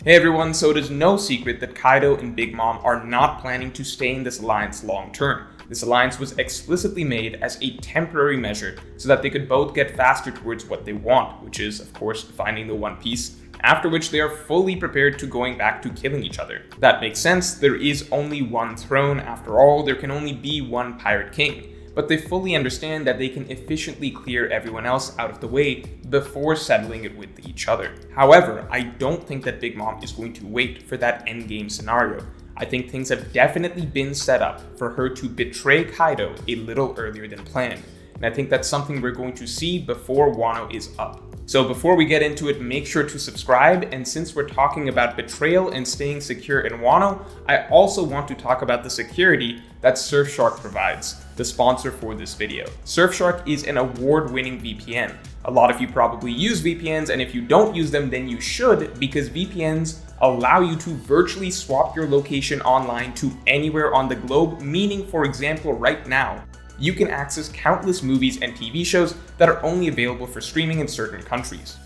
Hey everyone, so it is no secret that Kaido and Big Mom are not planning to stay in this alliance long term. This alliance was explicitly made as a temporary measure so that they could both get faster towards what they want, which is, of course, finding the One Piece, after which they are fully prepared to going back to killing each other. That makes sense, there is only one throne, after all, there can only be one Pirate King. But they fully understand that they can efficiently clear everyone else out of the way before settling it with each other. However, I don't think that Big Mom is going to wait for that endgame scenario. I think things have definitely been set up for her to betray Kaido a little earlier than planned. And I think that's something we're going to see before Wano is up. So before we get into it, make sure to subscribe, and since we're talking about betrayal and staying secure in Wano, I also want to talk about the security that Surfshark provides, the sponsor for this video. Surfshark is an award-winning VPN. A lot of you probably use VPNs, and if you don't use them, then you should, because VPNs allow you to virtually swap your location online to anywhere on the globe, meaning, for example, right now, you can access countless movies and TV shows that are only available for streaming in certain countries.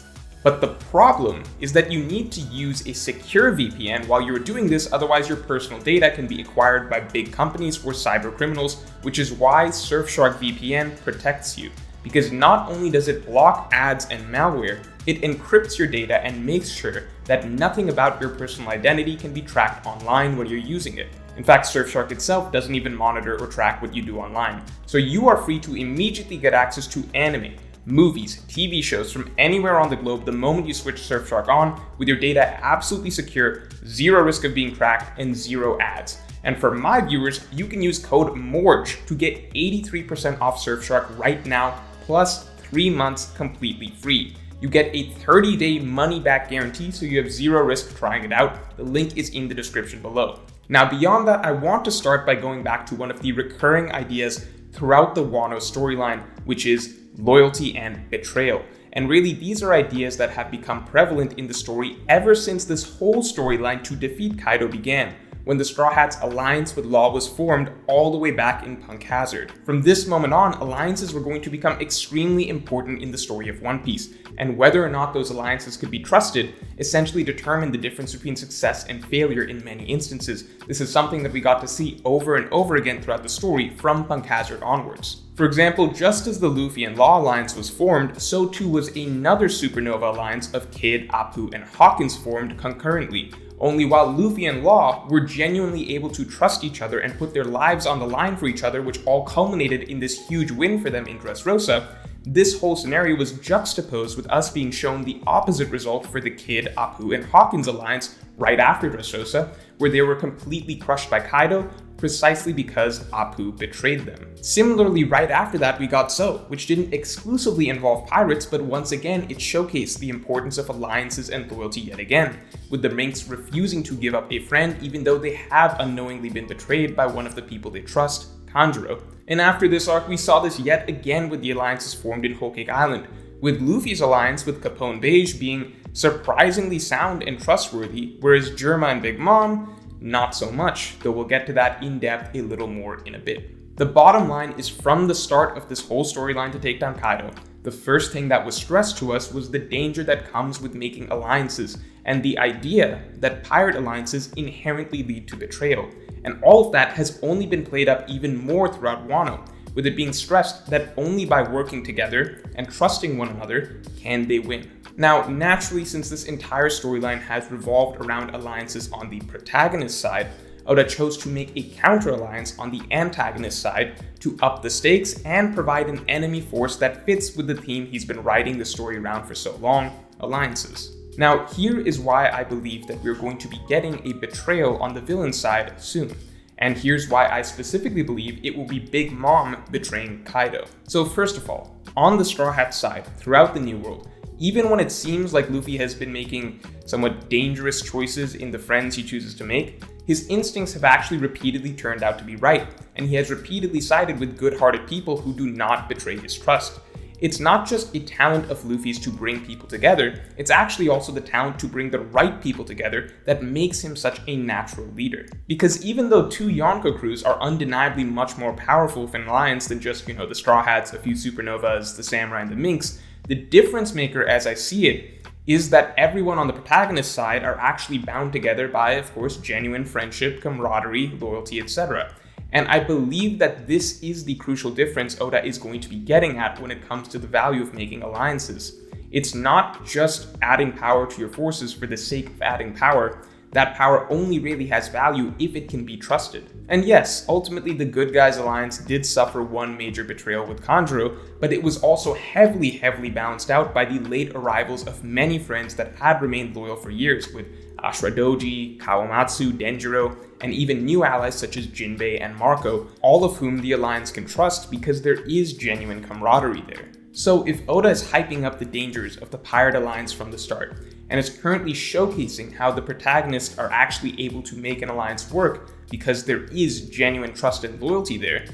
But the problem is that you need to use a secure VPN while you're doing this, otherwise your personal data can be acquired by big companies or cyber criminals, which is why Surfshark VPN protects you. Because not only does it block ads and malware, it encrypts your data and makes sure that nothing about your personal identity can be tracked online when you're using it. In fact, Surfshark itself doesn't even monitor or track what you do online. So you are free to immediately get access to anime, movies, TV shows from anywhere on the globe the moment you switch Surfshark on, with your data absolutely secure, zero risk of being tracked, and zero ads. And for my viewers, you can use code MORGE to get 83% off Surfshark right now, plus 3 months completely free. You get a 30-day money-back guarantee, so you have zero risk trying it out. The link is in the description below. Now, beyond that, I want to start by going back to one of the recurring ideas throughout the Wano storyline, which is loyalty and betrayal. And really, these are ideas that have become prevalent in the story ever since this whole storyline to defeat Kaido began, when the Straw Hats alliance with Law was formed all the way back in Punk Hazard. From this moment on, alliances were going to become extremely important in the story of One Piece, and whether or not those alliances could be trusted essentially determined the difference between success and failure in many instances. This is something that we got to see over and over again throughout the story from Punk Hazard onwards. For example, just as the Luffy and Law alliance was formed, so too was another supernova alliance of Kid, Appu, and Hawkins formed concurrently. Only while Luffy and Law were genuinely able to trust each other and put their lives on the line for each other, which all culminated in this huge win for them in Dressrosa, this whole scenario was juxtaposed with us being shown the opposite result for the Kid, Appu, and Hawkins alliance right after Dressrosa, where they were completely crushed by Kaido, precisely because Appu betrayed them. Similarly, right after that we got Zou, which didn't exclusively involve pirates, but once again it showcased the importance of alliances and loyalty yet again, with the Minks refusing to give up a friend even though they have unknowingly been betrayed by one of the people they trust, Kanjuro. And after this arc, we saw this yet again with the alliances formed in Whole Cake Island, with Luffy's alliance with Capone Beige being surprisingly sound and trustworthy, whereas Germa and Big Mom, not so much, though we'll get to that in depth a little more in a bit. The bottom line is, from the start of this whole storyline to take down Kaido, the first thing that was stressed to us was the danger that comes with making alliances, and the idea that pirate alliances inherently lead to betrayal. And all of that has only been played up even more throughout Wano, with it being stressed that only by working together and trusting one another can they win. Now, naturally, since this entire storyline has revolved around alliances on the protagonist side, Oda chose to make a counter-alliance on the antagonist side to up the stakes and provide an enemy force that fits with the theme he's been writing the story around for so long, alliances. Now, here is why I believe that we're going to be getting a betrayal on the villain side soon. And here's why I specifically believe it will be Big Mom betraying Kaido. So first of all, on the Straw Hat side, throughout the New World, even when it seems like Luffy has been making somewhat dangerous choices in the friends he chooses to make, his instincts have actually repeatedly turned out to be right, and he has repeatedly sided with good-hearted people who do not betray his trust. It's not just a talent of Luffy's to bring people together, it's actually also the talent to bring the right people together that makes him such a natural leader. Because even though two Yonko crews are undeniably much more powerful of an alliance than just, the Straw Hats, a few Supernovas, the Samurai, and the Minks, the difference maker as I see it is that everyone on the protagonist side are actually bound together by, of course, genuine friendship, camaraderie, loyalty, etc. And I believe that this is the crucial difference Oda is going to be getting at when it comes to the value of making alliances. It's not just adding power to your forces for the sake of adding power. That power only really has value if it can be trusted. And yes, ultimately the Good Guys Alliance did suffer one major betrayal with Kanjuro, but it was also heavily balanced out by the late arrivals of many friends that had remained loyal for years, with Ashura Doji, Kawamatsu, Denjiro, and even new allies such as Jinbei and Marco, all of whom the Alliance can trust because there is genuine camaraderie there. So if Oda is hyping up the dangers of the Pirate Alliance from the start, and is currently showcasing how the protagonists are actually able to make an alliance work because there is genuine trust and loyalty there,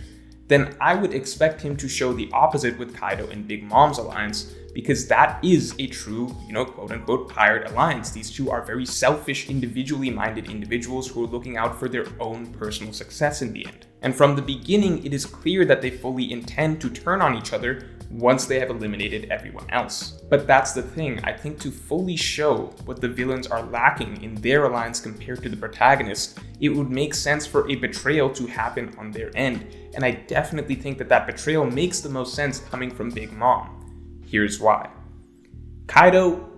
then I would expect him to show the opposite with Kaido and Big Mom's alliance, because that is a true, quote-unquote pirate alliance. These two are very selfish, individually minded individuals who are looking out for their own personal success in the end. And from the beginning, it is clear that they fully intend to turn on each other once they have eliminated everyone else. But that's the thing, I think to fully show what the villains are lacking in their alliance compared to the protagonist, it would make sense for a betrayal to happen on their end. And I definitely think that that betrayal makes the most sense coming from Big Mom. Here's why. Kaido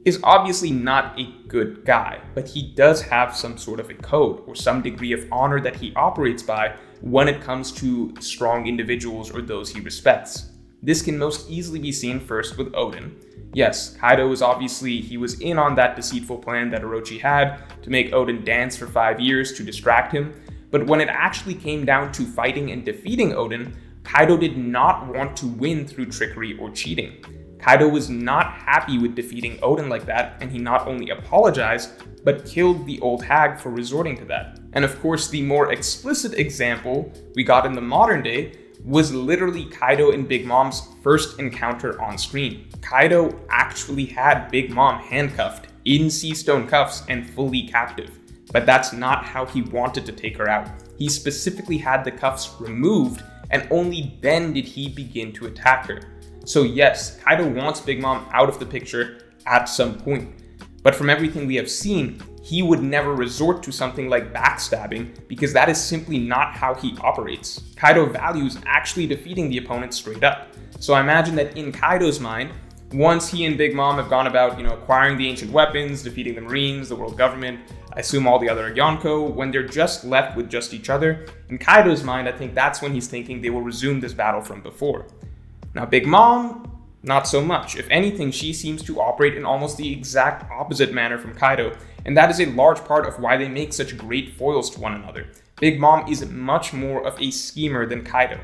is obviously not a good guy, but he does have some sort of a code or some degree of honor that he operates by when it comes to strong individuals or those he respects. This can most easily be seen first with Oden. Yes, Kaido he was in on that deceitful plan that Orochi had to make Oden dance for 5 years to distract him, but when it actually came down to fighting and defeating Oden, Kaido did not want to win through trickery or cheating. Kaido was not happy with defeating Oden like that, and he not only apologized, but killed the old hag for resorting to that. And of course, the more explicit example we got in the modern day was literally Kaido and Big Mom's first encounter on screen. Kaido actually had Big Mom handcuffed, in sea stone cuffs, and fully captive. But that's not how he wanted to take her out. He specifically had the cuffs removed, and only then did he begin to attack her. So yes, Kaido wants Big Mom out of the picture at some point. But from everything we have seen, he would never resort to something like backstabbing because that is simply not how he operates. Kaido values actually defeating the opponent straight up. So I imagine that in Kaido's mind, once he and Big Mom have gone about, acquiring the ancient weapons, defeating the Marines, the world government, I assume all the other Yonko, when they're just left with just each other, in Kaido's mind, I think that's when he's thinking they will resume this battle from before. Now Big Mom, not so much. If anything, she seems to operate in almost the exact opposite manner from Kaido, and that is a large part of why they make such great foils to one another. Big Mom is much more of a schemer than Kaido.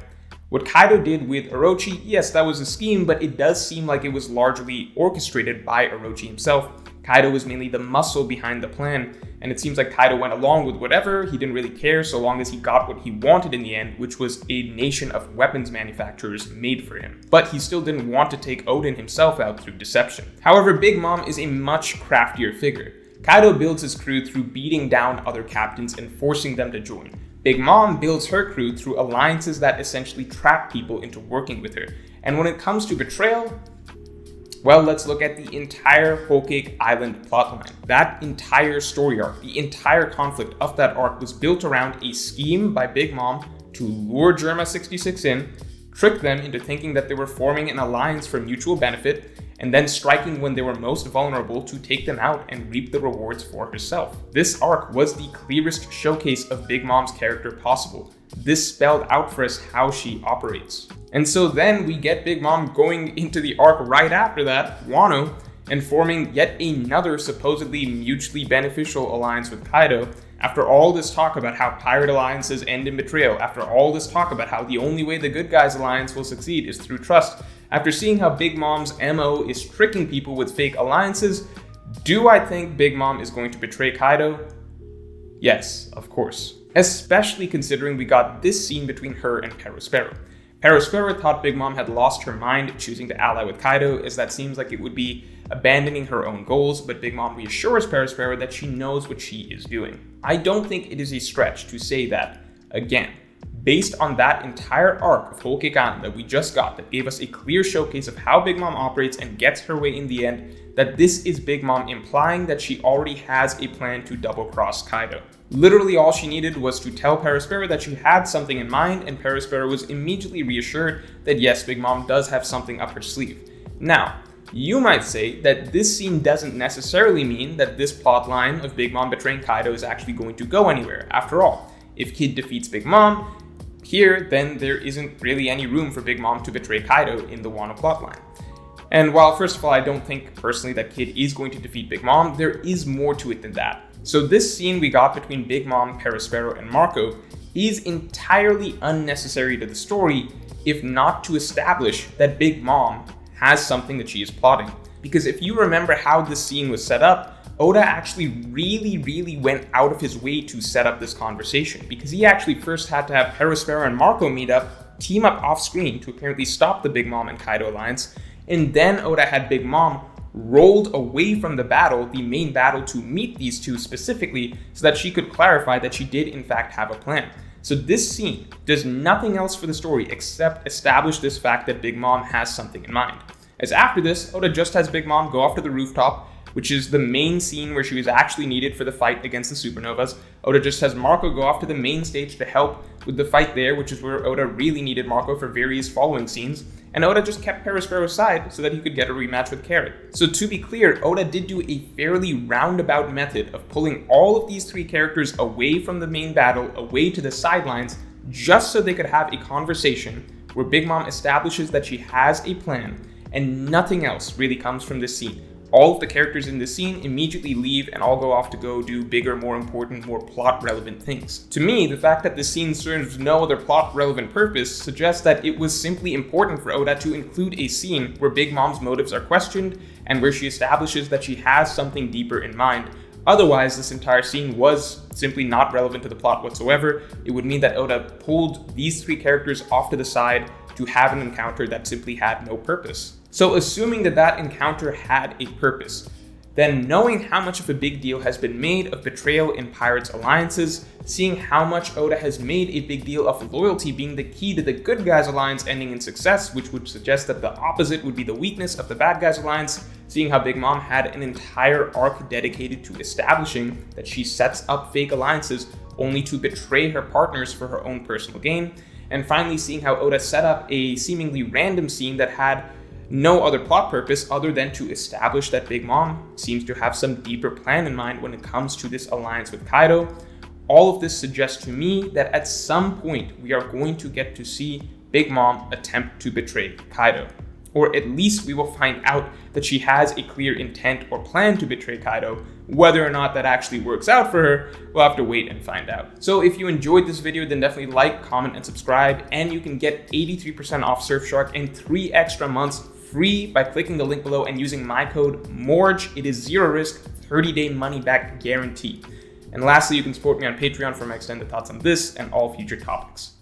What Kaido did with Orochi, yes, that was a scheme, but it does seem like it was largely orchestrated by Orochi himself. Kaido was mainly the muscle behind the plan, and it seems like Kaido went along with whatever. He didn't really care so long as he got what he wanted in the end, which was a nation of weapons manufacturers made for him. But he still didn't want to take Oden himself out through deception. However, Big Mom is a much craftier figure. Kaido builds his crew through beating down other captains and forcing them to join. Big Mom builds her crew through alliances that essentially trap people into working with her. And when it comes to betrayal, well, let's look at the entire Whole Cake Island plotline. That entire story arc, the entire conflict of that arc was built around a scheme by Big Mom to lure Germa 66 in, trick them into thinking that they were forming an alliance for mutual benefit, and then striking when they were most vulnerable to take them out and reap the rewards for herself. This arc was the clearest showcase of Big Mom's character possible. This spelled out for us how she operates. And so then we get Big Mom going into the arc right after that, Wano, and forming yet another supposedly mutually beneficial alliance with Kaido. After all this talk about how pirate alliances end in betrayal, after all this talk about how the only way the Good Guys Alliance will succeed is through trust, after seeing how Big Mom's MO is tricking people with fake alliances, do I think Big Mom is going to betray Kaido? Yes, of course. Especially considering we got this scene between her and Perospero. Perospero thought Big Mom had lost her mind choosing to ally with Kaido, as that seems like it would be abandoning her own goals, but Big Mom reassures Perospero that she knows what she is doing. I don't think it is a stretch to say that, again, based on that entire arc of Whole Cake Island that we just got, that gave us a clear showcase of how Big Mom operates and gets her way in the end, that this is Big Mom implying that she already has a plan to double-cross Kaido. Literally all she needed was to tell Perospero that she had something in mind, and Perospero was immediately reassured that yes, Big Mom does have something up her sleeve. Now, you might say that this scene doesn't necessarily mean that this plotline of Big Mom betraying Kaido is actually going to go anywhere. After all, if Kid defeats Big Mom here, then there isn't really any room for Big Mom to betray Kaido in the Wano plotline. And while first of all, I don't think personally that Kid is going to defeat Big Mom, there is more to it than that. So this scene we got between Big Mom, Perospero, and Marco is entirely unnecessary to the story, if not to establish that Big Mom has something that she is plotting. Because if you remember how this scene was set up, Oda actually really went out of his way to set up this conversation, because he actually first had to have Perospero and Marco meet up, team up off screen to apparently stop the Big Mom and Kaido alliance, and then Oda had Big Mom rolled away from the battle, the main battle, to meet these two specifically so that she could clarify that she did in fact have a plan. So this scene does nothing else for the story except establish this fact that Big Mom has something in mind. As after this, Oda just has Big Mom go off to the rooftop, which is the main scene where she was actually needed for the fight against the Supernovas. Oda just has Marco go off to the main stage to help with the fight there, which is where Oda really needed Marco for various following scenes. And Oda just kept Perospero's side so that he could get a rematch with Carrot. So to be clear, Oda did do a fairly roundabout method of pulling all of these three characters away from the main battle, away to the sidelines, just so they could have a conversation where Big Mom establishes that she has a plan, and nothing else really comes from this scene. All of the characters in this scene immediately leave and all go off to go do bigger, more important, more plot-relevant things. To me, the fact that this scene serves no other plot-relevant purpose suggests that it was simply important for Oda to include a scene where Big Mom's motives are questioned and where she establishes that she has something deeper in mind. Otherwise, this entire scene was simply not relevant to the plot whatsoever. It would mean that Oda pulled these three characters off to the side to have an encounter that simply had no purpose. So assuming that that encounter had a purpose, then knowing how much of a big deal has been made of betrayal in Pirates' alliances, seeing how much Oda has made a big deal of loyalty being the key to the good guys' alliance ending in success, which would suggest that the opposite would be the weakness of the bad guys' alliance, seeing how Big Mom had an entire arc dedicated to establishing that she sets up fake alliances only to betray her partners for her own personal gain, and finally seeing how Oda set up a seemingly random scene that had no other plot purpose other than to establish that Big Mom seems to have some deeper plan in mind when it comes to this alliance with Kaido. All of this suggests to me that at some point we are going to get to see Big Mom attempt to betray Kaido. Or at least we will find out that she has a clear intent or plan to betray Kaido. Whether or not that actually works out for her, we'll have to wait and find out. So if you enjoyed this video, then definitely like, comment, and subscribe. And you can get 83% off Surfshark and 3 extra months free by clicking the link below and using my code MORGE. It is 0 risk, 30-day money-back guarantee. And lastly, you can support me on Patreon for my extended thoughts on this and all future topics.